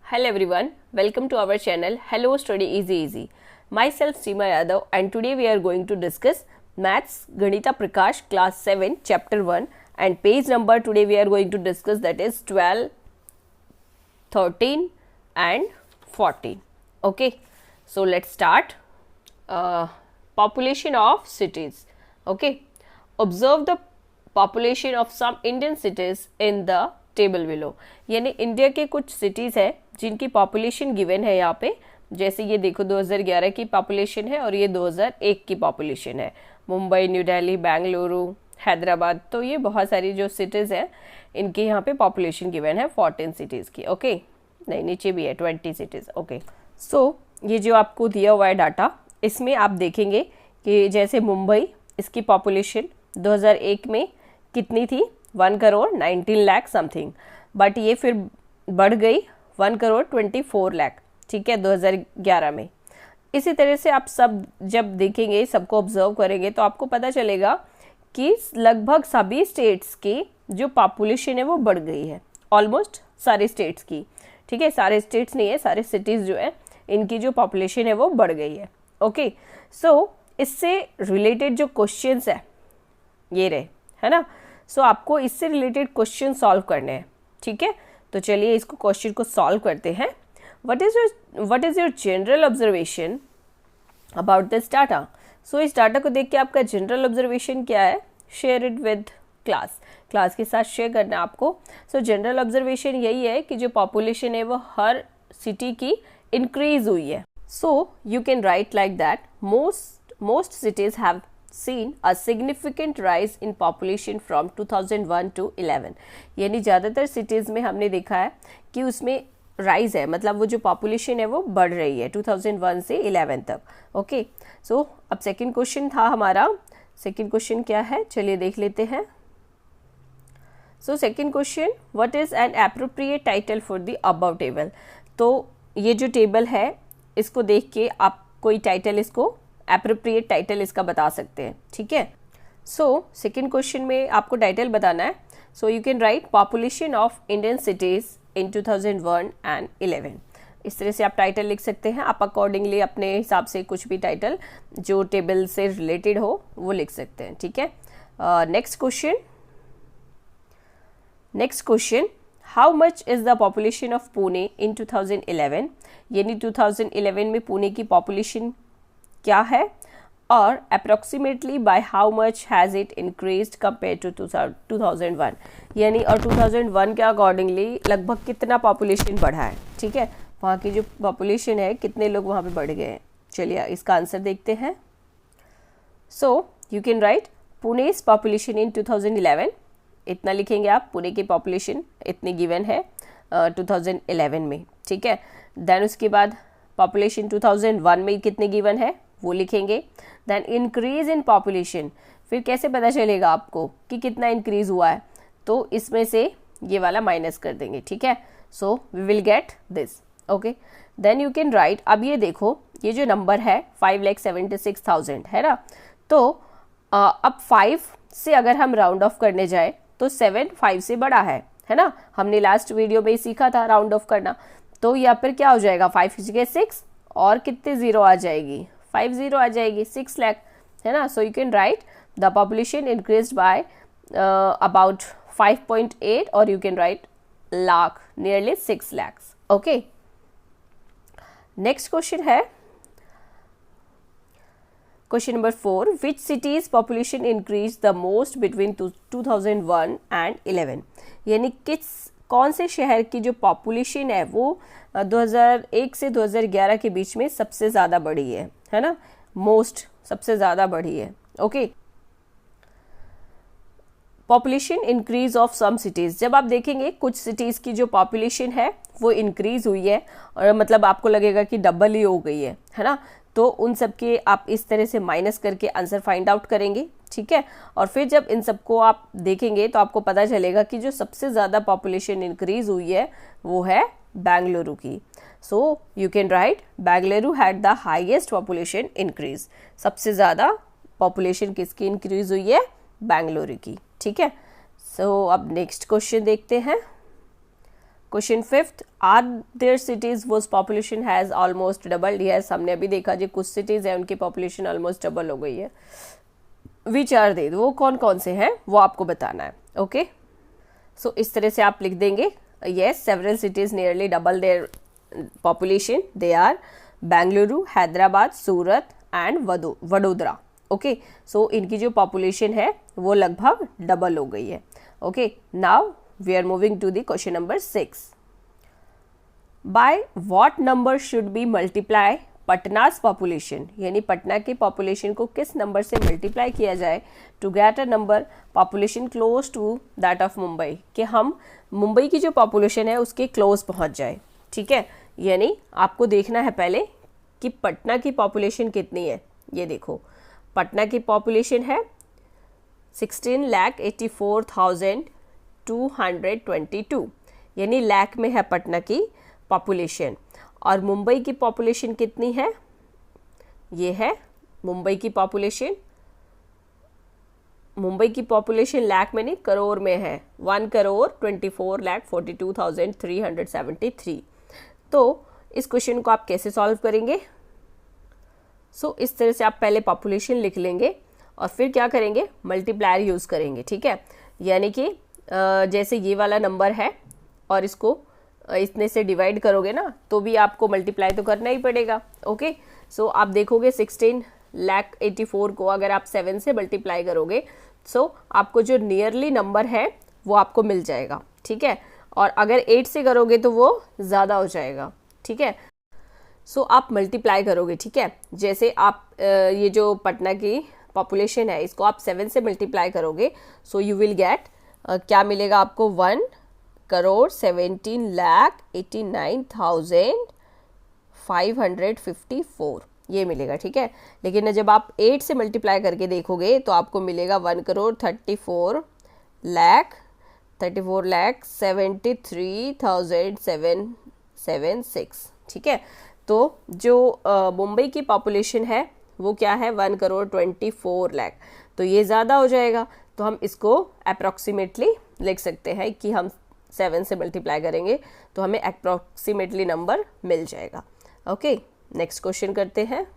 Hello everyone, welcome to our channel Hello Study Easy. Myself Seema Yadav and today we are going to discuss Maths Ganita Prakash class 7 chapter 1 and page number today we are going to discuss that is 12, 13 and 14. Okay, so let's start. Population of cities. Okay, observe the population of some Indian cities in the table below, यानी India के कुछ cities हैं जिनकी population given है यहाँ पे। जैसे ये देखो 2011 की पॉपुलेशन है और ये 2001 की पॉपुलेशन है। मुंबई, न्यू दिल्ली, बेंगलुरु, हैदराबाद, तो ये बहुत सारी जो सिटीज़ हैं इनके यहाँ पे पॉपुलेशन गिवन है 14 सिटीज़ की। ओके, नहीं नीचे भी है 20 सिटीज़। ओके, सो ये जो आपको दिया हुआ है डाटा, इसमें आप देखेंगे कि जैसे मुंबई, इसकी पॉपुलेशन 2001 में कितनी थी, 1 करोड़ 19 लाख समथिंग, बट ये फिर बढ़ गई 1 करोड़ 24 लाख, ठीक है, 2011 में। इसी तरह से आप सब जब देखेंगे, सबको ऑब्जर्व करेंगे तो आपको पता चलेगा कि लगभग सभी स्टेट्स की जो पॉपुलेशन है वो बढ़ गई है, ऑलमोस्ट सारे स्टेट्स की, ठीक है, सारे स्टेट्स नहीं है, सारे सिटीज़ जो है इनकी जो पॉपुलेशन है वो बढ़ गई है। ओके, सो इससे रिलेटेड जो क्वेश्चंस है ये रहे, है ना। सो आपको इससे रिलेटेड क्वेश्चन सॉल्व करने हैं, ठीक है। तो चलिए इसको क्वेश्चन को सॉल्व करते हैं। What is your general observation about this data. So इस डाटा को देख के आपका जनरल ऑब्जर्वेशन क्या है, शेयर इट विद क्लास के साथ शेयर करना है आपको। सो जनरल ऑब्जर्वेशन यही है कि जो पॉपुलेशन है वो हर सिटी की इंक्रीज हुई है। सो you can right like that most cities have seen a significant rise in population from 2001 to 11, यानी ज़्यादातर सिटीज़ में हमने देखा है कि उसमें राइज है, मतलब वो जो पॉपुलेशन है वो बढ़ रही है 2001 से 11 तक। ओके, सो अब सेकंड क्वेश्चन था हमारा। सेकंड क्वेश्चन क्या है, चलिए देख लेते हैं। So second question, what is an appropriate title for the above table. तो ये जो टेबल है इसको देख के आप कोई टाइटल, इसको एप्रोप्रिएट टाइटल इसका बता सकते हैं, ठीक है। सो सेकेंड क्वेश्चन में आपको टाइटल बताना है। सो you can right population of Indian cities in 2001 and 11। इस तरह से आप टाइटल लिख सकते हैं। आप अकॉर्डिंगली अपने हिसाब से कुछ भी टाइटल जो टेबल से रिलेटेड हो वो लिख सकते हैं, ठीक है। Next question, how much is the population of Pune in 2011, यानी 2011 में पुणे की पॉपुलेशन क्या है और approximately by how much has it increased compare to 2001, यानी और 2001 के अकॉर्डिंगली लगभग कितना पॉपुलेशन बढ़ा है, ठीक है, वहाँ की जो पॉपुलेशन है कितने लोग वहाँ पे बढ़ गए हैं। चलिए इसका आंसर देखते हैं। So you can write Pune's population in 2011, इतना लिखेंगे आप, पुणे की पॉपुलेशन इतनी गिवन है 2011 में, ठीक है। देन उसके बाद पॉपुलेशन 2001 में कितने गिवन है वो लिखेंगे। देन इंक्रीज इन पॉपुलेशन, फिर कैसे पता चलेगा आपको कि कितना इंक्रीज हुआ है, तो इसमें से ये वाला माइनस कर देंगे, ठीक है। So we will get this. Okay, then you can write, अब ये देखो ये जो नंबर है 5,76,000 है ना, तो अब 5 से अगर हम राउंड ऑफ करने जाए तो 7 5 से बड़ा है ना। हमने लास्ट वीडियो में ही सीखा था राउंड ऑफ करना। तो यहाँ पर क्या हो जाएगा, 5 की जगह 6 और कितने जीरो आ जाएगी, 5 जीरो आ जाएगी, 6 लाख, है ना। So you can write the population increase by about 5.8 और you can write lakh, nearly 6 lakhs। Okay, next question है question number 4, which cities population increase the most between 2001 and 11, यानी कौन से शहर की जो पॉपुलेशन है वो 2001 से 2011 के बीच में सबसे ज़्यादा बढ़ी है ना, मोस्ट सबसे ज़्यादा बढ़ी है। Okay, population increase of some cities, जब आप देखेंगे कुछ सिटीज़ की जो पॉपुलेशन है वो इंक्रीज हुई है और मतलब आपको लगेगा कि डबल ही हो गई है ना, तो उन सब के आप इस तरह से माइनस करके आंसर फाइंड आउट करेंगे, ठीक है। और फिर जब इन सबको आप देखेंगे तो आपको पता चलेगा कि जो सबसे ज़्यादा पॉपुलेशन इंक्रीज हुई है वो है बेंगलुरु की। सो you can right Bengaluru had the highest population increase, सबसे ज़्यादा पॉपुलेशन किसकी इंक्रीज हुई है, बेंगलुरु की, ठीक है। सो अब नेक्स्ट क्वेश्चन देखते हैं। Question 5th, are there cities was population has almost doubled? Yes, हमने अभी देखा जी कुछ सिटीज है उनकी पॉपुलेशन ऑलमोस्ट डबल हो गई है। विच आर दे, वो कौन कौन से हैं वो आपको बताना है। ओके, सो इस तरह से आप लिख देंगे, yes several cities nearly double their population, they are Bengaluru, Hyderabad, Surat and Vadodara. Okay, so इनकी जो पॉपुलेशन है वो लगभग डबल हो गई है। Okay, now we are moving to the question number 6। By what number should be multiply Patna's population, यानी पटना की पॉपुलेशन को किस नंबर से मल्टीप्लाई किया जाए to get a number population close to that of Mumbai, कि हम मुंबई की जो पॉपुलेशन है उसके क्लोज पहुंच जाए। ठीक है, यानी आपको देखना है पहले कि पटना की पॉपुलेशन कितनी है। ये देखो, पटना की पॉपुलेशन है 16,84,222, यानी लाख में है पटना की पॉपुलेशन। और मुंबई की पॉपुलेशन कितनी है? ये है मुंबई की पॉपुलेशन। मुंबई की पॉपुलेशन लाख में नहीं करोड़ में है, 1,04,42,373। तो इस क्वेश्चन को आप कैसे सॉल्व करेंगे? सो इस तरह से आप पहले पॉपुलेशन लिख लेंगे और फिर क्या करेंगे, मल्टीप्लायर यूज़ करेंगे। ठीक है, यानी कि जैसे ये वाला नंबर है और इसको इतने से डिवाइड करोगे ना तो भी आपको मल्टीप्लाई तो करना ही पड़ेगा। ओके, सो आप देखोगे 16,84,000 को अगर आप 7 से मल्टीप्लाई करोगे सो आपको जो नियरली नंबर है वो आपको मिल जाएगा। ठीक है, और अगर 8 से करोगे तो वो ज़्यादा हो जाएगा। ठीक है, सो आप मल्टीप्लाई करोगे। ठीक है, जैसे आप ये जो पटना की पॉपुलेशन है इसको आप 7 से मल्टीप्लाई करोगे सो यू विल गेट क्या मिलेगा आपको, 1,17,89,554 ये मिलेगा। ठीक है, लेकिन जब आप 8 से मल्टीप्लाई करके देखोगे तो आपको मिलेगा 1,34,73,776। ठीक है, तो जो मुंबई की पॉपुलेशन है वो क्या है, 1,24,00,000, तो ये ज़्यादा हो जाएगा। तो हम इसको अप्रॉक्सीमेटली लिख सकते हैं कि हम 7 से मल्टीप्लाई करेंगे तो हमें अप्रॉक्सीमेटली नंबर मिल जाएगा। ओके, नेक्स्ट क्वेश्चन करते हैं।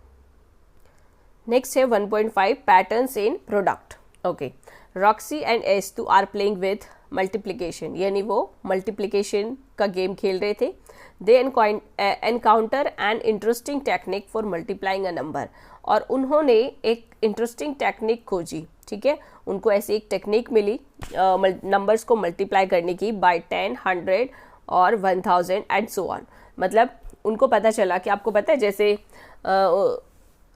नेक्स्ट है 1.5 patterns in product. Okay, Roxy and एस्तु आर प्लेइंग विथ मल्टीप्लिकेशन, यानी वो मल्टीप्लिकेशन का गेम खेल रहे थे। They encounter an interesting technique for multiplying a number, और उन्होंने एक इंटरेस्टिंग टेक्निक खोजी। ठीक है, उनको ऐसी एक टेक्निक मिली नंबर्स को मल्टीप्लाई करने की बाय 10, 100 और 1000 एंड सो ऑन। मतलब उनको पता चला कि आपको पता है जैसे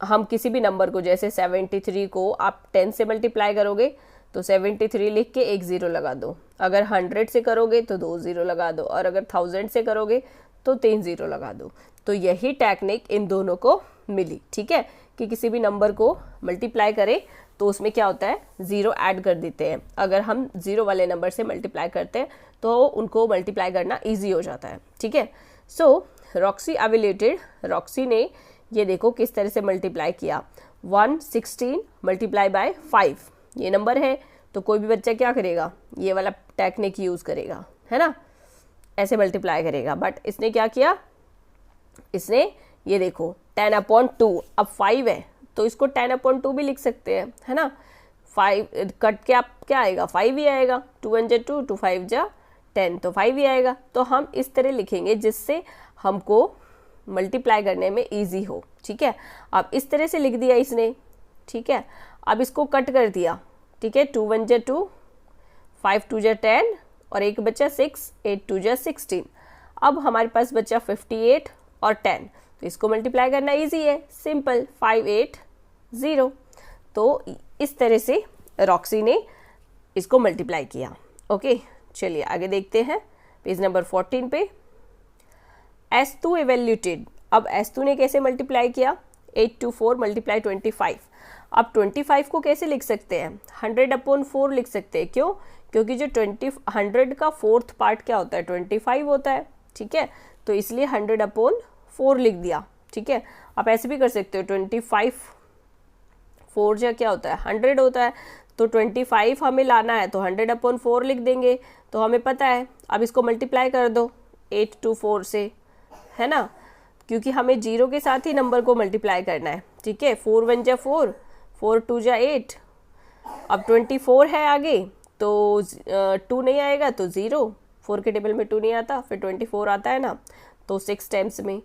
हम किसी भी नंबर को, जैसे 73 को आप 10 से मल्टीप्लाई करोगे तो 73 लिख के एक 0 लगा दो, अगर 100 से करोगे तो 2 0 लगा दो, और अगर 1000 से करोगे तो 3 0 लगा दो। तो यही टेक्निक इन दोनों को मिली। ठीक है, कि किसी भी नंबर को मल्टीप्लाई करें तो उसमें क्या होता है, 0 ऐड कर देते हैं। अगर हम 0 वाले नंबर से मल्टीप्लाई करते हैं तो उनको मल्टीप्लाई करना ईजी हो जाता है। ठीक है, सो रॉक्सी एवेल्यूएटेड, रॉक्सी ने ये देखो किस तरह से मल्टीप्लाई किया। 116 मल्टीप्लाई बाय 5 ये नंबर है, तो कोई भी बच्चा क्या करेगा, ये वाला टेक्निक यूज़ करेगा, है ना, ऐसे मल्टीप्लाई करेगा। बट इसने क्या किया, इसने ये देखो 10/2, अब 5 है तो इसको 10/2 भी लिख सकते हैं, है ना। 5 कट के आप क्या आएगा, 5 ही आएगा। 2 1 जा 2, 2 5 जा 10, तो 5 ही आएगा। तो हम इस तरह लिखेंगे जिससे हमको मल्टीप्लाई करने में इजी हो। ठीक है, अब इस तरह से लिख दिया इसने। ठीक है, अब इसको कट कर दिया। ठीक है, 2 1 जा 2, 5 2 जा 10 और एक बचा 6, 8 2 जा 16। अब हमारे पास बचा 58 और 10, तो इसको मल्टीप्लाई करना इजी है, सिंपल, 5 8 0। तो इस तरह से रॉक्सी ने इसको मल्टीप्लाई किया। ओके, चलिए आगे देखते हैं पेज नंबर 14 पे। एस्तु एवेल्यूटेड, अब एस्तु ने कैसे मल्टीप्लाई किया, 824 मल्टीप्लाई 25। अब 25 को कैसे लिख सकते हैं, 100/4 लिख सकते हैं। क्यों, क्योंकि जो 100 का 4th पार्ट क्या होता है, 25 होता है। ठीक है, तो इसलिए 100/4 लिख दिया। ठीक है, आप ऐसे भी कर सकते हो, 25 4 जा क्या होता है, 100 होता है, तो 25 हमें लाना है तो 100/4 लिख देंगे, तो हमें पता है। अब इसको मल्टीप्लाई कर दो, 824 से, है ना, क्योंकि हमें 0 के साथ ही नंबर को मल्टीप्लाई करना है, ठीक है। 4 1 जा 4, 4 2 जा 8, अब 24 है आगे, तो 2 नहीं आएगा तो 0, 4 के टेबल में 2 नहीं आता, फिर 24 आता है ना, तो 6 टाइम्स में,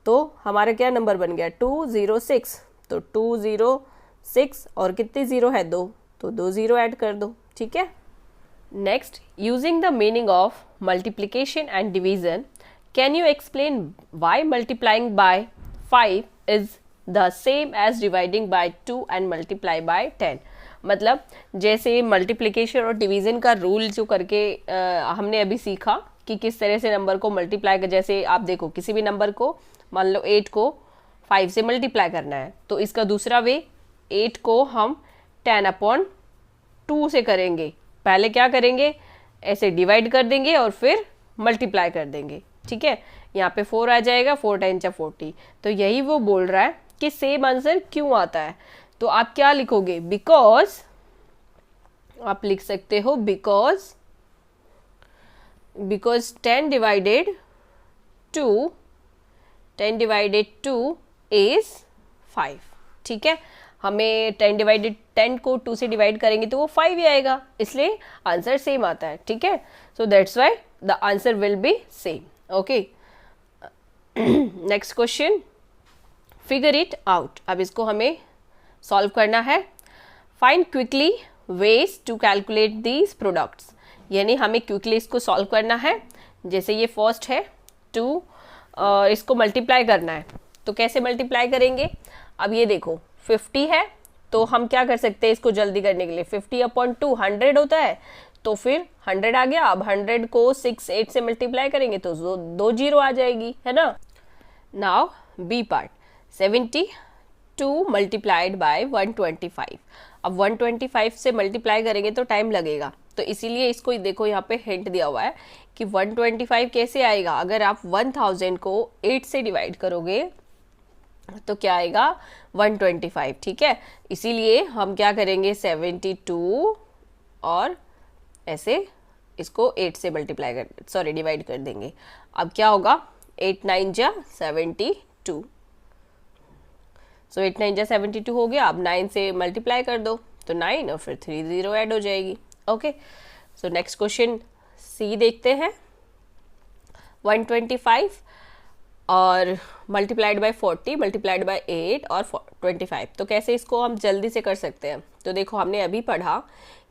तो हमारा क्या नंबर बन गया 206, तो 206 और कितने 0 है 2, तो 2 0 ऐड कर दो, ठीक है। Next, using the meaning of multiplication and division, can you explain why multiplying by 5 is the same as dividing by 2 and multiply by 10। मतलब जैसे मल्टीप्लिकेशन और डिवीजन का रूल जो करके हमने अभी सीखा कि किस तरह से नंबर को मल्टीप्लाई कर, जैसे आप देखो किसी भी नंबर को, मान लो 8 को 5 से मल्टीप्लाई करना है, तो इसका दूसरा वे 8 को हम 10/2 से करेंगे। पहले क्या करेंगे, ऐसे डिवाइड कर देंगे और फिर मल्टीप्लाई कर देंगे, ठीक है। यहाँ पे 4 आ जाएगा, 4 10 जा 40। तो यही वो बोल रहा है कि सेम आंसर क्यों आता है। तो आप क्या लिखोगे, बिकॉज, आप लिख सकते हो बिकॉज 10 डिवाइडेड 2 इज 5, ठीक है। हमें 10 को 2 से डिवाइड करेंगे तो वो 5 ही आएगा, इसलिए आंसर सेम आता है, ठीक है। So that's why the answer will be same, okay. Next question, figure it out. अब इसको हमें सॉल्व करना है। Find quickly ways to calculate these products, यानी हमें क्विकली इसको सॉल्व करना है। जैसे ये फर्स्ट है 2, इसको मल्टीप्लाई करना है, तो कैसे मल्टीप्लाई करेंगे। अब ये देखो 50 है, तो हम क्या कर सकते हैं इसको जल्दी करने के लिए, 50/2 100 होता है, तो फिर 100 आ गया। अब 100 को 6 8 से मल्टीप्लाई करेंगे तो 2 0 आ जाएगी, है ना। Now B part, 72 multiplied by 125। अब 125 से मल्टीप्लाई करेंगे तो टाइम लगेगा, तो इसीलिए इसको देखो यहाँ पे हिंट दिया हुआ है कि 125 कैसे आएगा। अगर आप 1000 को 8 से डिवाइड करोगे तो क्या आएगा 125, ठीक है। इसीलिए हम क्या करेंगे 72 और ऐसे इसको 8 से डिवाइड कर देंगे। अब क्या होगा 8 9 जा 72, सो 8 9 जा 72 हो गया। अब 9 से मल्टीप्लाई कर दो तो 9 और फिर 3 0 ऐड हो जाएगी, ओके। सो नेक्स्ट क्वेश्चन सी देखते हैं। 125 और मल्टीप्लाइड बाय 40 मल्टीप्लाइड बाय 8 और 25, तो कैसे इसको हम जल्दी से कर सकते हैं। तो देखो हमने अभी पढ़ा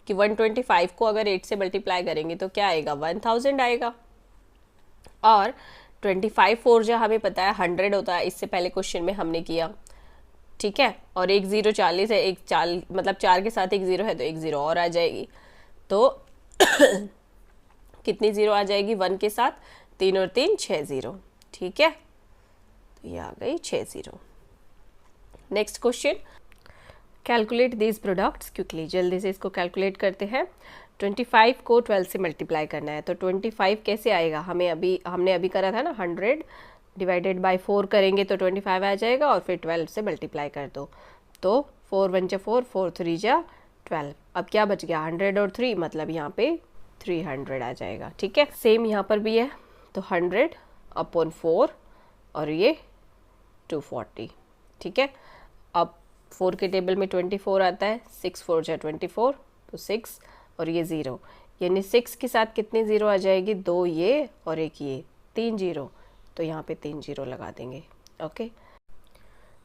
कि 125 को अगर 8 से मल्टीप्लाई करेंगे तो क्या आएगा 1000 आएगा, और 25 4 जा हमें पता है 100 होता है, इससे पहले क्वेश्चन में हमने किया, ठीक है। और 1 0 40 है, एक 4 मतलब 4 के साथ 1 0 है तो 1 0 और आ जाएगी, तो कितनी 0 आ जाएगी 1 के साथ, 3 और 3 6 0, ठीक है। तो ये आ गई 6 0। Next question, calculate these products quickly. जल्दी से इसको कैलकुलेट करते हैं। 25 को 12 से मल्टीप्लाई करना है, तो 25 कैसे आएगा, हमने अभी करा था ना 100 डिवाइडेड बाय 4 करेंगे तो 25 आ जाएगा, और फिर 12 से मल्टीप्लाई कर दो, तो 4 1 जा 4, 4 3 जा 12। अब क्या बच गया 100 और 3, मतलब यहाँ पे 300 आ जाएगा, ठीक है। सेम यहाँ पर भी है, तो 100/4 और ये 240, ठीक है। अब 4 के टेबल में 24 आता है, 6 4 जा 24, तो 6 और ये 0, यानी 6 के साथ कितने 0 आ जाएगी, 2 ये और एक ये, 3 0, तो यहाँ पे 3 0 लगा देंगे, ओके।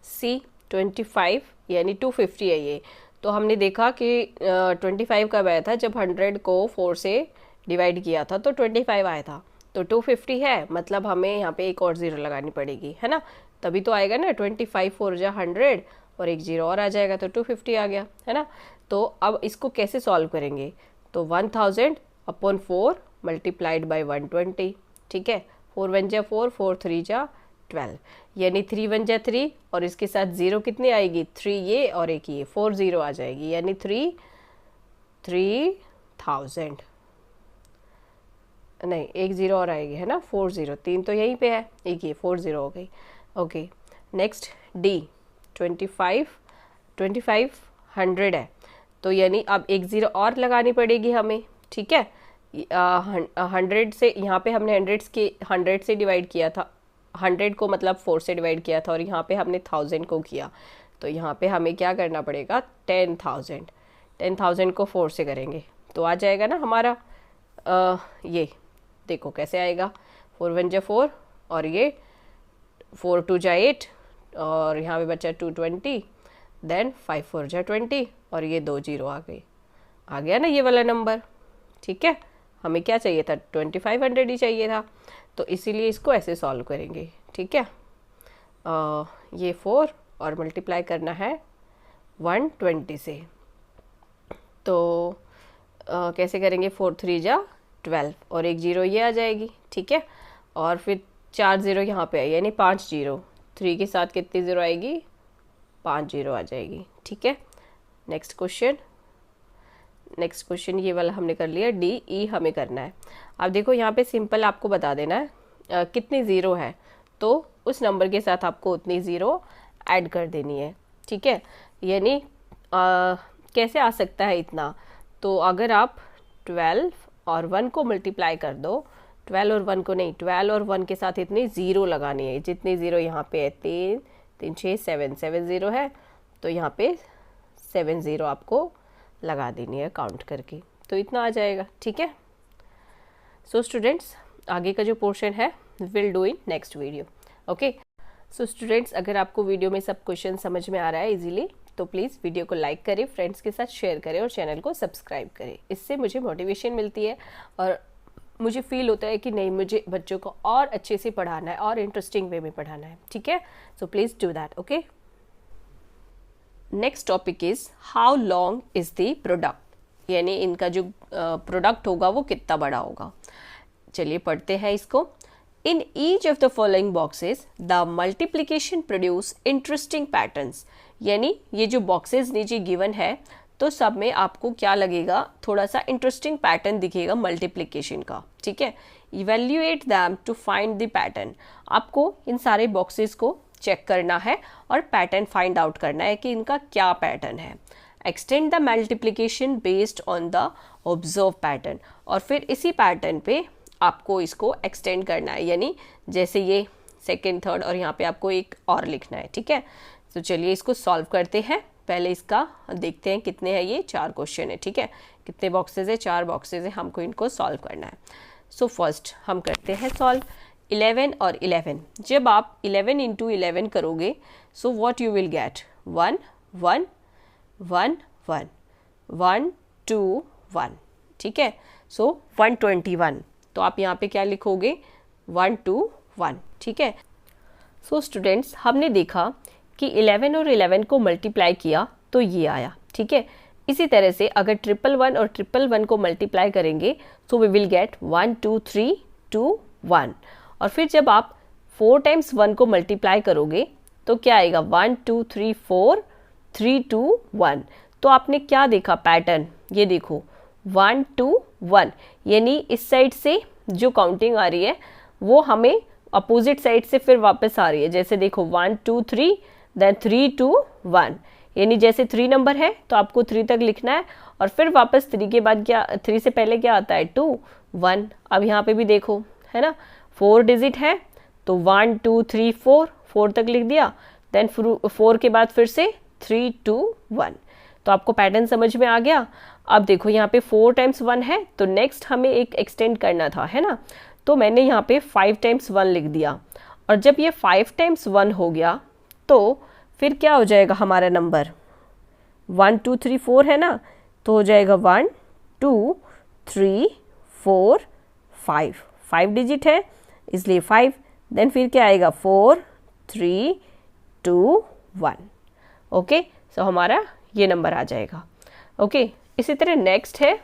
सी 25 यानी 250 है ये, तो हमने देखा कि 25 कब आया था, जब 100 को 4 से डिवाइड किया था तो 25 आया था, तो 250 है, मतलब हमें यहाँ पे एक और 0 लगानी पड़ेगी, है ना, तभी तो आएगा ना। 25 4 जा 100 और एक 0 और आ जाएगा, तो 250 आ गया, है ना। तो अब इसको कैसे सॉल्व करेंगे, तो 1000/4 मल्टीप्लाइड बाय 120, ठीक है। 4 1 जा 4, 4 3 जा 12, यानी 3 1 जा 3 और इसके साथ 0 कितनी आएगी 3 ये और एक ये, 4 0 आ जाएगी, यानी 3000, नहीं एक 0 और आएगी, है ना, 4 0, 3 तो यहीं पे है, एक ये 4 0 हो गई, ओके। नेक्स्ट डी 25 100 है, तो यानी अब एक 0 और लगानी पड़ेगी हमें, ठीक है। 100 से यहाँ पे हमने 100 से डिवाइड किया था, 100 को मतलब 4 से डिवाइड किया था, और यहाँ पे हमने 1000 को किया। तो यहाँ पे हमें क्या करना पड़ेगा, 10,000 को 4 से करेंगे तो आ जाएगा ना हमारा ये देखो कैसे आएगा, 4 1 जा 4 और ये 4 2 जा 8 और यहाँ पे बचा 220, देन 5 4 जा 20 और ये 2 0 आ गया ना ये वाला नंबर। ठीक है, हमें क्या चाहिए था, 2500 ही चाहिए था, तो इसीलिए इसको ऐसे सॉल्व करेंगे। ठीक है, ये 4 और मल्टीप्लाई करना है 120 से, तो कैसे करेंगे, 4 3 जा 12 और एक 0 ये आ जाएगी। ठीक है, और फिर 4 0 यहाँ पे आई, यानी 5 0, 3 के साथ कितनी 0 आएगी, 5 0 आ जाएगी। ठीक है, नेक्स्ट क्वेश्चन ये वाला हमने कर लिया, डी ई हमें करना है। अब देखो यहाँ पे सिंपल आपको बता देना है कितनी 0 है, तो उस नंबर के साथ आपको उतनी 0 ऐड कर देनी है। ठीक है, यानी कैसे आ सकता है इतना, तो अगर आप 12 और 1 को मल्टीप्लाई कर दो, 12 और 1 को नहीं, 12 और 1 के साथ इतनी 0 लगानी है, जितनी 0 यहाँ पे है, 3 3 6 7 7 0 है, तो यहाँ पे 7 0 आपको लगा देनी है काउंट करके, तो इतना आ जाएगा। ठीक है, सो स्टूडेंट्स आगे का जो पोर्शन है will do in next video. Okay, so students अगर आपको वीडियो में सब क्वेश्चन समझ में आ रहा है इजीली, तो प्लीज़ वीडियो को लाइक करें, फ्रेंड्स के साथ शेयर करें और चैनल को सब्सक्राइब करें। इससे मुझे मोटिवेशन मिलती है और मुझे फील होता है कि नहीं, मुझे बच्चों को और अच्छे से पढ़ाना है और इंटरेस्टिंग वे में पढ़ाना है। ठीक है, so please do that. Okay, next topic is how long is the product, यानी इनका जो प्रोडक्ट होगा वो कितना बड़ा होगा। चलिए पढ़ते हैं इसको। In each of the following boxes the multiplication produce interesting patterns, यानी ये जो बॉक्सेस नीचे गिवन है तो सब में आपको क्या लगेगा, थोड़ा सा इंटरेस्टिंग पैटर्न दिखेगा मल्टीप्लीकेशन का। ठीक है, evaluate them to find the pattern, आपको इन सारे बॉक्सेस को चेक करना है और पैटर्न फाइंड आउट करना है कि इनका क्या पैटर्न है। Extend the multiplication based on the observe pattern, और फिर इसी पैटर्न पे आपको इसको एक्सटेंड करना है, यानी जैसे ये सेकेंड थर्ड और यहाँ पे आपको एक और लिखना है। ठीक है, तो चलिए इसको सॉल्व करते हैं। पहले इसका देखते हैं कितने हैं, ये 4 क्वेश्चन है। ठीक है, कितने बॉक्सेज है, 4 बॉक्सेज है, हमको इनको सॉल्व करना है। सो फर्स्ट हम करते हैं सॉल्व। 11 और 11, जब आप 11 इंटू 11 करोगे so what you will get, 1 1 1 1 1 2 1। ठीक है, सो 121, तो आप यहाँ पे क्या लिखोगे, 1 2 1। ठीक है, सो स्टूडेंट्स हमने देखा कि 11 और 11 को मल्टीप्लाई किया तो ये आया। ठीक है, इसी तरह से अगर 111 और 111 को मल्टीप्लाई करेंगे तो वी विल गेट 1 2 3 2 1, और फिर जब आप 4 टाइम्स 1 को मल्टीप्लाई करोगे तो क्या आएगा, 1 2 3 4 3 2 1। तो आपने क्या देखा पैटर्न, ये देखो 1 2 1, यानी इस साइड से जो काउंटिंग आ रही है वो हमें अपोजिट साइड से फिर वापस आ रही है। जैसे देखो 1 2 3 देन 3 2 1, यानी जैसे 3 नंबर है तो आपको 3 तक लिखना है और फिर वापस 3 के बाद क्या, 3 से पहले क्या आता है, 2 1। अब यहाँ पे भी देखो है ना, 4 डिजिट है तो 1 2 3 4, 4 तक लिख दिया, देन 4 के बाद फिर से 3 2 1। तो आपको पैटर्न समझ में आ गया। अब देखो यहाँ पे 4 टाइम्स 1 है तो नेक्स्ट हमें एक एक्सटेंड करना था, है ना, तो मैंने यहाँ पे 5 टाइम्स 1 लिख दिया, और जब ये 5 टाइम्स 1 हो गया तो फिर क्या हो जाएगा हमारा नंबर, 1 2 3 4 है ना, तो हो जाएगा 1 2 3 4 5, 5 डिजिट है इसलिए 5, देन फिर क्या आएगा 4 3 2 1। ओके, सो हमारा ये नंबर आ जाएगा। ओके, इसी तरह नेक्स्ट है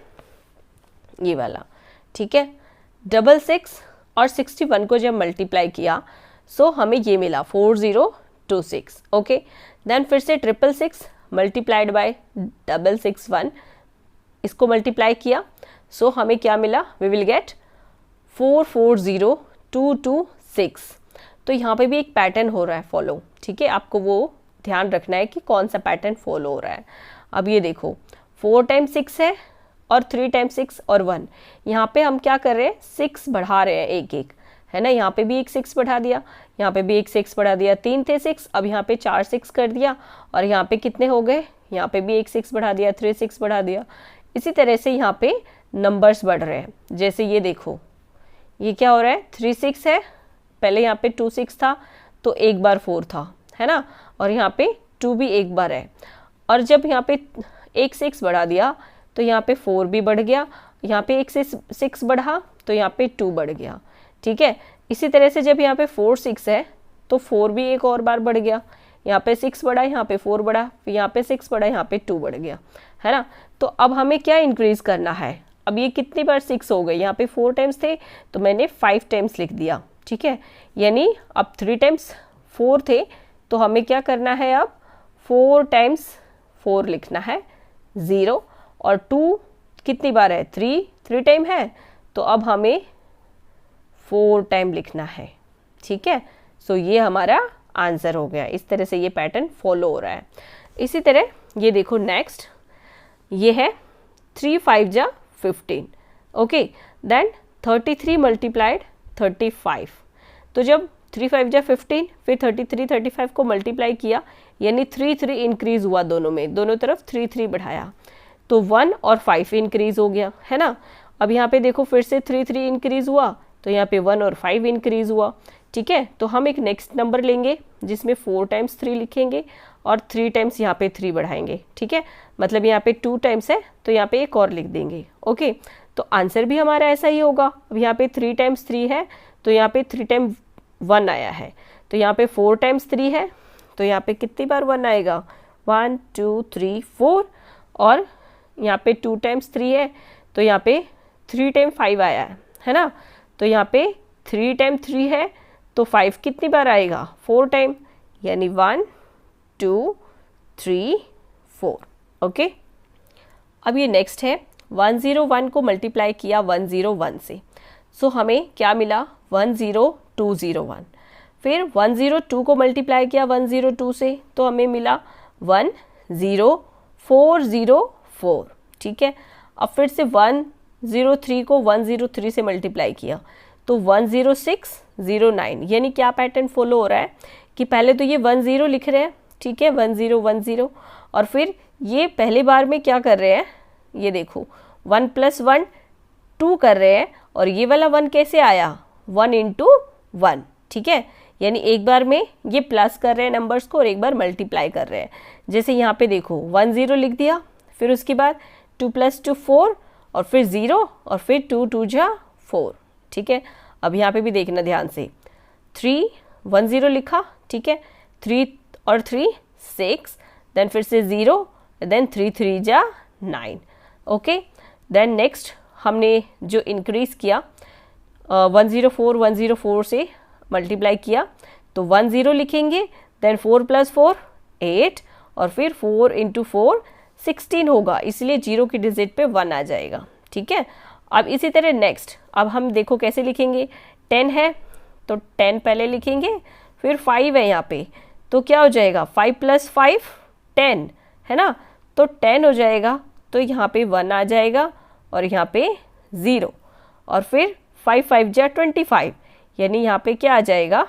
ये वाला। ठीक है, 66 और 61 को जब मल्टीप्लाई किया सो हमें ये मिला 4026। ओके, देन फिर से 666 मल्टीप्लाइड बाय 661, इसको मल्टीप्लाई किया सो हमें क्या मिला, वी विल गेट 440226। तो यहाँ पे भी एक पैटर्न हो रहा है फॉलो। ठीक है, आपको वो ध्यान रखना है कि कौन सा पैटर्न फॉलो हो रहा है। अब ये देखो 4 टाइम्स 6 है और 3 टाइम्स 6 और 1। यहाँ पे हम क्या कर रहे हैं, 6 बढ़ा रहे हैं एक एक, है ना। यहाँ पे भी एक 6 बढ़ा दिया, यहाँ पे भी एक 6 बढ़ा दिया, 3 थे 6, अब यहाँ पे 4 6 कर दिया, और यहाँ पे कितने हो गए, यहाँ पे भी एक 6 बढ़ा दिया, 3 6 बढ़ा दिया। इसी तरह से यहाँ पे नंबर्स बढ़ रहे हैं। जैसे ये देखो, ये क्या हो रहा है, 3 6 है, पहले यहाँ पे 2 6 था तो एक बार 4 था, है ना, और यहाँ पे 2 भी एक बार है, और जब यहाँ पे एक 6 बढ़ा दिया तो यहाँ पे 4 भी बढ़ गया, यहाँ पे एक 6 बढ़ा तो यहाँ पे 2 बढ़ गया, ठीक है। इसी तरह से जब यहाँ पे 4 6 है तो 4 भी एक और बार बढ़ गया, यहाँ पे 6 बढ़ा, यहाँ पे 4 बढ़ा, फिर यहाँ पे 6 बढ़ा, यहाँ पे 2 बढ़ गया, है ना। तो अब हमें क्या इंक्रीज करना है, अब ये कितनी बार 6 हो गए, यहाँ पे 4 टाइम्स थे तो मैंने 5 टाइम्स लिख दिया, ठीक है। यानी अब 3 टाइम्स 4 थे तो हमें क्या करना है, अब 4 टाइम्स 4 लिखना है 0, और 2 कितनी बार है, 3 टाइम है, तो अब हमें 4 टाइम लिखना है, ठीक है। सो ये हमारा आंसर हो गया। इस तरह से ये पैटर्न फॉलो हो रहा है। इसी तरह ये देखो नेक्स्ट, ये है 3 5 जा 15, ओके, देन 33 मल्टीप्लाइड 35। तो जब 3 5 जा 15, फिर 33 35 को मल्टीप्लाई किया, यानी 3 3 इंक्रीज हुआ दोनों में, दोनों तरफ 3 3 बढ़ाया तो 1 और 5 इंक्रीज हो गया, है ना। अब यहाँ पे देखो फिर से 3 3 इंक्रीज हुआ तो यहाँ पे 1 और 5 इंक्रीज हुआ, ठीक है। तो हम एक नेक्स्ट नंबर लेंगे जिसमें 4 टाइम्स 3 लिखेंगे और 3 टाइम्स यहाँ पे 3 बढ़ाएंगे, ठीक है। मतलब यहाँ पे 2 टाइम्स है तो यहाँ पे एक और लिख देंगे, ओके। तो आंसर भी हमारा ऐसा ही होगा। अब यहाँ पे 3 टाइम्स 3 है तो यहाँ पे 3 टाइम 1 आया है, तो यहाँ पे 4 टाइम्स 3 है तो यहाँ पे कितनी बार 1 आएगा, 1 2 3 4, और यहाँ पे 2 टाइम्स 3 है तो यहाँ पे 3 टाइम 5 आया है ना। तो यहाँ पे 3 टाइम 3 है तो 5 कितनी बार आएगा, 4 टाइम, यानी 1 2 3 4, ओके। अब ये नेक्स्ट है 101 को मल्टीप्लाई किया 101 से, सो हमें क्या मिला, 10201। फिर 102 को मल्टीप्लाई किया 102 से तो हमें मिला 10404, ठीक है। अब फिर से 103 को 103 से मल्टीप्लाई किया तो 10609, यानी क्या पैटर्न फॉलो हो रहा है कि पहले तो ये 10 लिख रहे हैं, ठीक है, 1010, और फिर ये पहले बार में क्या कर रहे हैं, ये देखो 1 + 1 2 कर रहे हैं, और ये वाला 1 कैसे आया, 1 × 1, ठीक है। यानी एक बार में ये प्लस कर रहे हैं नंबर्स को और एक बार मल्टीप्लाई कर रहे हैं। जैसे यहाँ पे देखो 10 लिख दिया, फिर उसके बाद 2 + 2 4, और फिर 0, और फिर 2 2 जा 4, ठीक है। अब यहाँ पे भी देखना ध्यान से, 310 लिखा, ठीक है, 3 और 3 6, देन फिर से 0, देन 3 3 जा 9, ओके। देन नेक्स्ट हमने जो इंक्रीज किया 104 से मल्टीप्लाई किया तो 10 लिखेंगे, देन 4 + 4 8, और फिर 4 × 4 16 होगा, इसलिए 0 की डिजिट पे 1 आ जाएगा, ठीक है। अब इसी तरह नेक्स्ट, अब हम देखो कैसे लिखेंगे, 10 है तो 10 पहले लिखेंगे, फिर 5 है यहाँ पे तो क्या हो जाएगा, 5 + 5 10, है ना, तो 10 हो जाएगा, तो यहाँ पे 1 आ जाएगा और यहाँ पे 0, और फिर 5 5 जा 25, यानी यहाँ पे क्या आ जाएगा,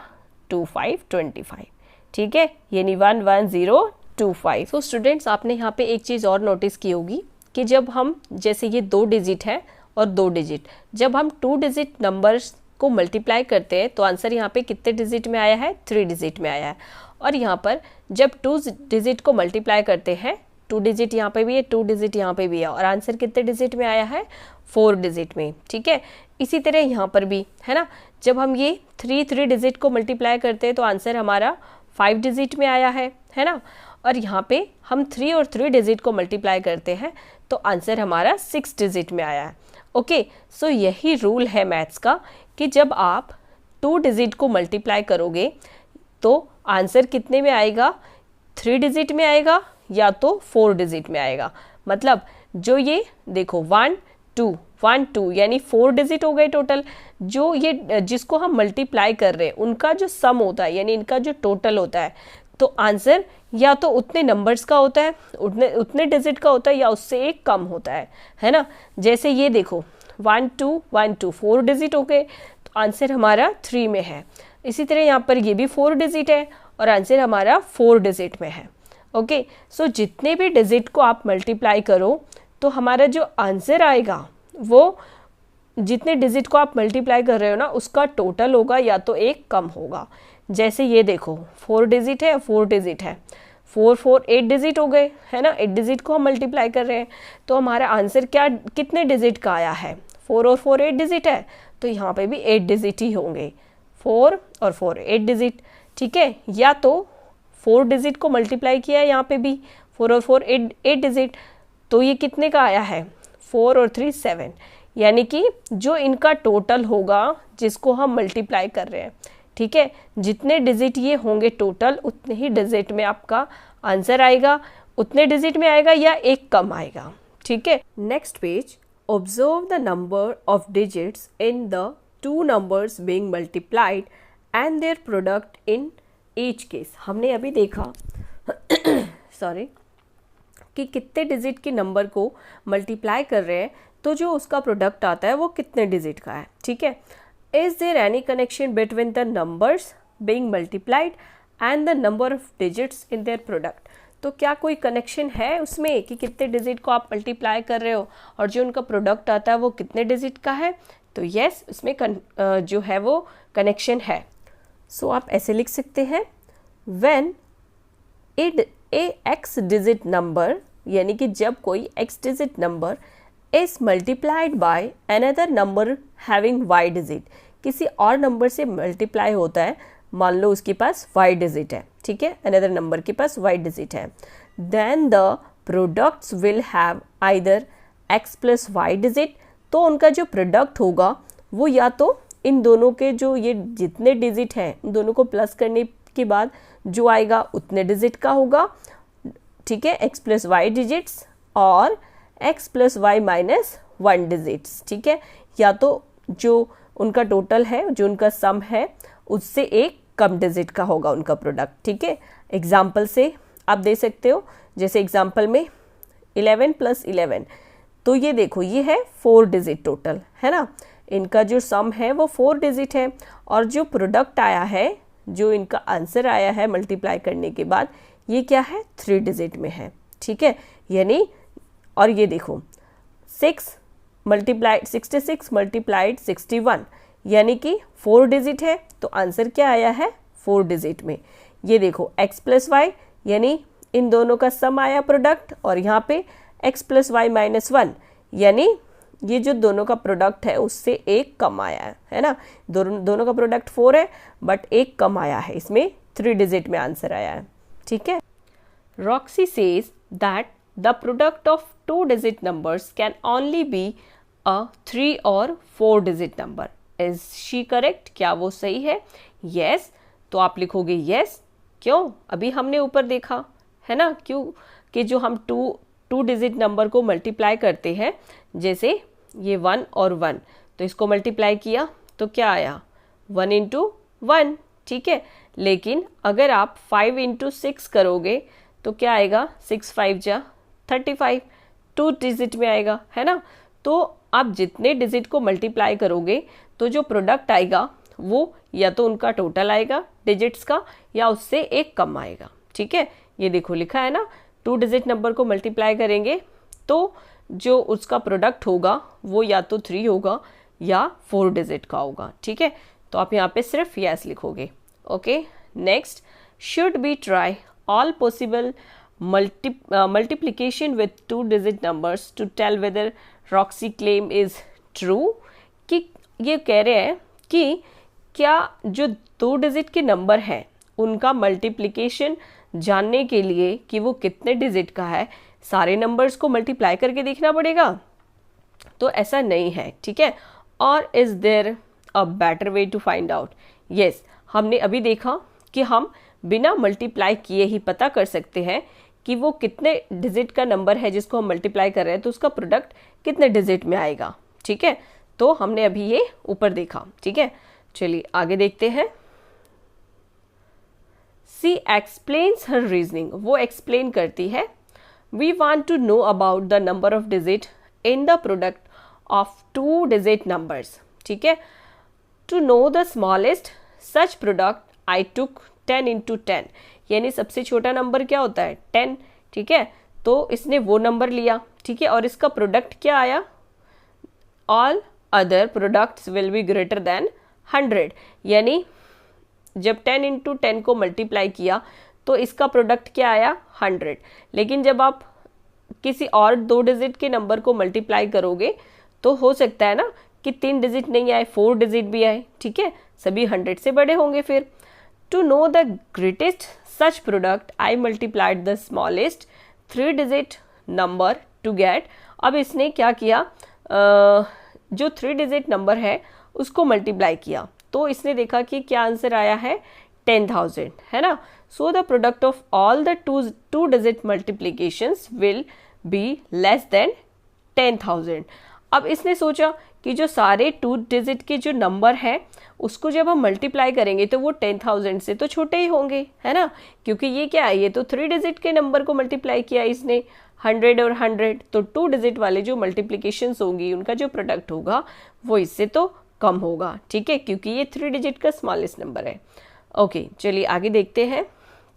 2 5 25, ठीक है, यानी 11025। तो स्टूडेंट्स आपने यहाँ पे एक चीज़ और नोटिस की होगी कि जब हम, जैसे ये 2 डिजिट है और 2 डिजिट, जब हम 2 डिजिट नंबर्स को मल्टीप्लाई करते हैं तो आंसर यहाँ पे कितने डिजिट में आया है, 3 डिजिट में आया है। और यहाँ पर जब 2 डिजिट को मल्टीप्लाई करते हैं, 2 डिजिट यहाँ पे भी है, 2 डिजिट यहाँ पे भी है, और आंसर कितने डिजिट में आया है, 4 डिजिट में, ठीक है। इसी तरह यहाँ पर भी है ना, जब हम ये 3 डिजिट को मल्टीप्लाई करते हैं तो आंसर हमारा 5 डिजिट में आया है ना। और यहाँ पे हम 3 और 3 डिजिट को मल्टीप्लाई करते हैं तो आंसर हमारा 6 डिजिट में आया है, ओके। सो यही रूल है मैथ्स का कि जब आप 2 डिजिट को मल्टीप्लाई करोगे तो आंसर कितने में आएगा, 3 डिजिट में आएगा या तो 4 डिजिट में आएगा। मतलब जो ये देखो 1 2 यानी 4 डिजिट हो गए टोटल, जो ये जिसको हम मल्टीप्लाई कर रहे हैं उनका जो सम होता है, यानी इनका जो टोटल होता है तो आंसर या तो उतने नंबर्स का होता है, उतने डिजिट का होता है, या उससे एक कम होता है ना। जैसे ये देखो 1 2 1 2 4 डिजिट हो गए, तो आंसर हमारा 3 में है। इसी तरह यहाँ पर ये भी 4 डिजिट है और आंसर हमारा 4 डिजिट में है। ओके, सो जितने भी डिजिट को आप मल्टीप्लाई करो तो हमारा जो आंसर आएगा वो जितने डिजिट को आप मल्टीप्लाई कर रहे हो ना उसका टोटल होगा या तो एक कम होगा। जैसे ये देखो 4 डिजिट है, 4 डिजिट है, 4 4 8 डिजिट हो गए, है ना। 8 डिजिट को हम मल्टीप्लाई कर रहे हैं तो हमारा आंसर क्या कितने डिजिट का आया है, 4 और 4 8 डिजिट है, तो यहाँ पे भी 8 डिजिट ही होंगे, 4 और 4 8 डिजिट, ठीक है। या तो 4 डिजिट को मल्टीप्लाई किया है यहाँ पे भी, 4 और 4 8 डिजिट, तो ये कितने का आया है, 4 और 3 7, यानी कि जो इनका टोटल होगा जिसको हम मल्टीप्लाई कर रहे हैं, ठीक है, जितने डिजिट ये होंगे टोटल उतने ही डिजिट में आपका आंसर आएगा, उतने डिजिट में आएगा या एक कम आएगा, ठीक है। Next page, observe the number of digits in the two numbers being multiplied and their product in each case. हमने अभी देखा सॉरी कि कितने डिजिट के नंबर को मल्टीप्लाई कर रहे हैं तो जो उसका प्रोडक्ट आता है वो कितने डिजिट का है, ठीक है। Is there any connection between the numbers being multiplied and the number of digits in their product. तो क्या कोई कनेक्शन है उसमें कि कितने डिजिट को आप मल्टीप्लाई कर रहे हो और जो उनका प्रोडक्ट आता है वो कितने डिजिट का है, तो यस उसमें जो है वो कनेक्शन है। सो आप ऐसे लिख सकते हैं, when a x digit number, यानी कि जब कोई x digit number is multiplied by another number having y digit, किसी और नंबर से मल्टीप्लाई होता है, मान लो उसके पास वाई डिजिट है, ठीक है, अनदर नंबर के पास वाई डिजिट है, then the products will have either x plus y digit, तो उनका जो प्रोडक्ट होगा वो या तो इन दोनों के जो ये जितने डिजिट हैं उन दोनों को प्लस करने के बाद जो आएगा उतने डिजिट का होगा, ठीक है, एक्स प्लस वाई डिजिट्स और x plus y minus 1 digits, ठीक है, या तो जो उनका टोटल है जो उनका सम है उससे एक कम डिजिट का होगा उनका प्रोडक्ट, ठीक है। एग्जाम्पल से आप दे सकते हो, जैसे एग्जाम्पल में 11 प्लस 11, तो ये देखो ये है 4 डिजिट टोटल, है ना, इनका जो सम है वो 4 डिजिट है और जो प्रोडक्ट आया है, जो इनका आंसर आया है मल्टीप्लाई करने के बाद, ये क्या है 3 डिजिट में है, ठीक है। यानी और ये देखो 66 मल्टीप्लाइड 61, यानी कि 4 डिजिट है, तो आंसर क्या आया है 4 डिजिट में। ये देखो x प्लस वाई, यानी इन दोनों का सम आया प्रोडक्ट, और यहाँ पे x प्लस वाई माइनस 1, यानी ये जो दोनों का प्रोडक्ट है उससे एक कम आया है ना। दोनों का प्रोडक्ट 4 है बट एक कम आया है, इसमें 3 डिजिट में आंसर आया है, ठीक है। Roxy says that the product of 2 digit numbers can only be a 3 और 4 digit number. Is she correct? क्या वो सही है? यस, तो आप लिखोगे यस। क्यों? अभी हमने ऊपर देखा है ना, क्यों कि जो हम टू डिजिट नंबर को मल्टीप्लाई करते हैं, जैसे ये 1 और 1, तो इसको मल्टीप्लाई किया तो क्या आया 1 इंटू 1, ठीक है। लेकिन अगर आप 5 इंटू 6 करोगे तो क्या आएगा 6 5 जा 35, 2 डिजिट में आएगा, है ना। तो आप जितने डिजिट को मल्टीप्लाई करोगे तो जो प्रोडक्ट आएगा वो या तो उनका टोटल आएगा डिजिट्स का या उससे एक कम आएगा, ठीक है। ये देखो लिखा है ना, 2 डिजिट नंबर को मल्टीप्लाई करेंगे तो जो उसका प्रोडक्ट होगा वो या तो 3 होगा या 4 डिजिट का होगा, ठीक है। तो आप यहाँ पे सिर्फ यस लिखोगे। Okay, next, should be try all possible multiplication with 2 digit numbers to tell whether Roxy claim is true। कि ये कह रहे हैं कि क्या जो 2 डिजिट के नंबर हैं उनका मल्टीप्लिकेशन जानने के लिए कि वो कितने डिजिट का है, सारे नंबर्स को मल्टीप्लाई करके देखना पड़ेगा? तो ऐसा नहीं है, ठीक है। और is there a better way to find out? Yes, हमने अभी देखा कि हम बिना मल्टीप्लाई किए ही पता कर सकते हैं कि वो कितने डिजिट का नंबर है जिसको हम मल्टीप्लाई कर रहे हैं, तो उसका प्रोडक्ट कितने डिजिट में आएगा, ठीक है। तो हमने अभी ये ऊपर देखा, ठीक है। चलिए आगे देखते हैं। सी एक्सप्लेन्स हर रीजनिंग, वो एक्सप्लेन करती है। We want to know about the number of digit in the product of 2 digit numbers, ठीक है। To know the smallest such product I took 10 into 10, यानी सबसे छोटा नंबर क्या होता है 10, ठीक है। तो इसने वो नंबर लिया, ठीक है, और इसका प्रोडक्ट क्या आया, all other products will be greater than 100, यानी जब 10 into 10 को मल्टीप्लाई किया तो इसका प्रोडक्ट क्या आया 100। लेकिन जब आप किसी और 2 डिजिट के नंबर को मल्टीप्लाई करोगे तो हो सकता है ना कि 3 डिजिट नहीं आए, 4 डिजिट भी आए, ठीक है, सभी 100 से बड़े होंगे फिर। To know the greatest such product I multiplied the smallest 3 digit number to get. अब इसने क्या किया, जो 3 डिजिट नंबर है उसको मल्टीप्लाई किया, तो इसने देखा कि क्या आंसर आया है 10,000, है ना। So the product of all the two digit multiplications will be less than 10,000। अब इसने सोचा कि जो सारे 2 डिजिट के जो नंबर हैं उसको जब हम मल्टीप्लाई करेंगे तो वो 10,000 से तो छोटे ही होंगे, है ना, क्योंकि ये क्या है, ये तो 3 डिजिट के नंबर को मल्टीप्लाई किया इसने 100 और 100, तो 2 डिजिट वाले जो मल्टीप्लीकेशंस होंगी उनका जो प्रोडक्ट होगा वो इससे तो कम होगा, ठीक है, क्योंकि ये 3 डिजिट का स्मॉलेस्ट नंबर है। ओके, चलिए आगे देखते हैं।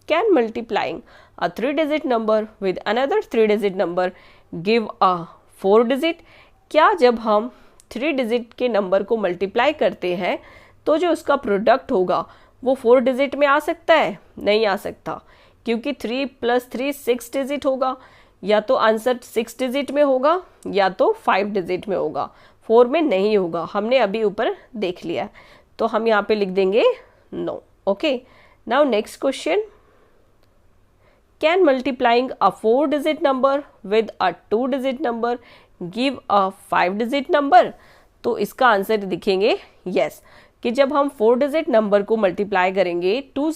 Can multiplying a 3 digit number with another 3 digit number give a 4 digit. क्या जब हम 3 डिजिट के नंबर को मल्टीप्लाई करते हैं तो जो उसका प्रोडक्ट होगा वो 4 डिजिट में आ सकता है? नहीं आ सकता, क्योंकि 3 + 3 6 डिजिट होगा, या तो आंसर 6 डिजिट में होगा या तो 5 डिजिट में होगा, 4 में नहीं होगा, हमने अभी ऊपर देख लिया। तो हम यहाँ पे लिख देंगे no. Okay, now next question. Can multiplying a 4 digit number with a 2 digit number give a 5 digit number? तो इसका आंसर दिखेंगे यस, कि जब हम 4 डिजिट नंबर को मल्टीप्लाई करेंगे 2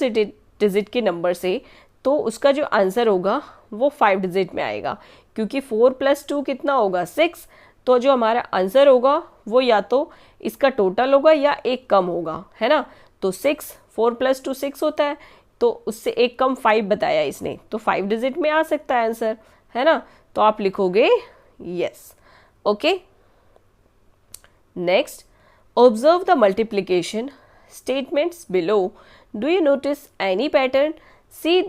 डिजिट के नंबर से तो उसका जो आंसर होगा वो 5 डिजिट में आएगा, क्योंकि 4 + 2 कितना होगा 6, तो जो हमारा आंसर होगा वो या तो इसका टोटल होगा या एक कम होगा, है ना। तो 6, 4 + 2 6 होता है, तो उससे एक कम 5 बताया इसने, तो 5 डिजिट में आ सकता है आंसर, है ना। तो आप लिखोगे yes. Okay, next, observe the multiplication statements below. Do you notice any pattern? See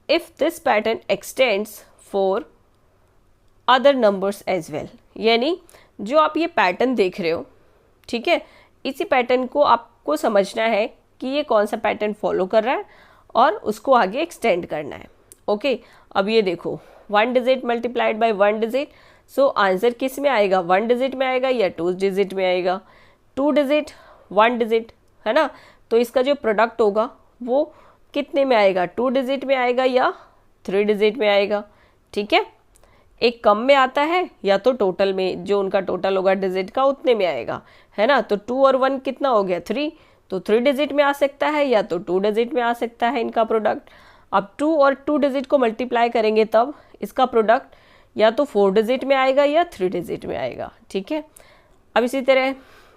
if this pattern extends for other numbers as well. यानी जो आप ये पैटर्न देख रहे हो, ठीक है, इसी पैटर्न को आपको समझना है कि ये कौन सा पैटर्न फॉलो कर रहा है और उसको आगे एक्सटेंड करना है। ओके, अब ये देखो 1 digit multiplied by 1 digit, so answer किस में आएगा, 1 डिजिट में आएगा या 2 डिजिट में आएगा? 2 डिजिट 1 डिजिट, है ना। तो इसका जो प्रोडक्ट होगा वो कितने में आएगा, 2 डिजिट में आएगा या 3 डिजिट में आएगा? ठीक है, एक कम में आता है या तो टोटल में, जो उनका टोटल होगा डिजिट का उतने में आएगा, है ना। तो 2 और 1 कितना हो गया 3, तो 3 डिजिट में आ सकता है या तो 2 डिजिट में आ सकता है इनका प्रोडक्ट। अब 2 और 2 डिजिट को मल्टीप्लाई करेंगे तब इसका प्रोडक्ट या तो 4 डिजिट में आएगा या 3 डिजिट में आएगा, ठीक है। अब इसी तरह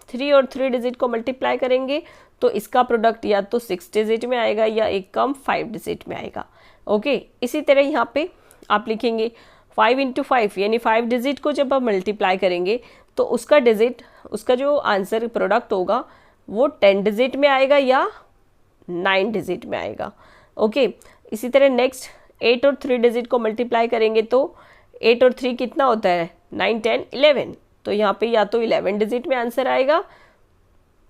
3 और 3 डिजिट को मल्टीप्लाई करेंगे तो इसका प्रोडक्ट या तो 6 डिजिट में आएगा या एक कम 5 डिजिट में आएगा। ओके, इसी तरह यहाँ पे आप लिखेंगे 5 × 5, यानी 5 डिजिट को जब आप मल्टीप्लाई करेंगे तो उसका डिजिट, उसका जो आंसर प्रोडक्ट होगा वो 10 डिजिट में आएगा या 9 डिजिट में आएगा। ओके, इसी तरह नेक्स्ट 8 और 3 डिजिट को मल्टीप्लाई करेंगे तो 8 और 3 कितना होता है 9, 10, 11, तो यहाँ पे या तो 11 डिजिट में आंसर आएगा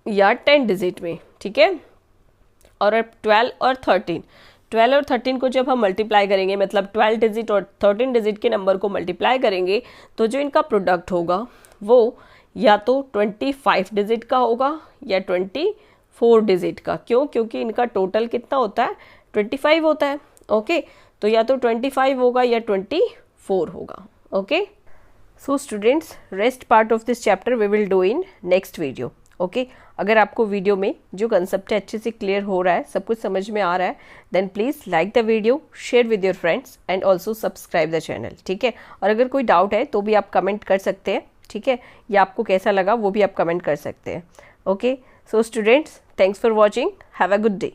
या 10 डिजिट में, ठीक है। और अब 12 और 13 को जब हम मल्टीप्लाई करेंगे, मतलब 12 डिजिट और 13 डिजिट के नंबर को मल्टीप्लाई करेंगे तो जो इनका प्रोडक्ट होगा वो या तो 25 डिजिट का होगा या 24 डिजिट का। क्यों? क्योंकि इनका टोटल कितना होता है 25 होता है। ओके, तो या तो 25 होगा या 24 होगा। Okay, so students, rest part of this chapter we will do in next video. Okay, अगर आपको वीडियो में जो कंसेप्ट है अच्छे से क्लियर हो रहा है, सब कुछ समझ में आ रहा है, then please like the video, share with your friends and also subscribe the channel, ठीक है। और अगर कोई डाउट है तो भी आप कमेंट कर सकते हैं, ठीक है, या आपको कैसा लगा वो भी आप कमेंट कर सकते हैं। Okay, so students, thanks for watching, have a good day.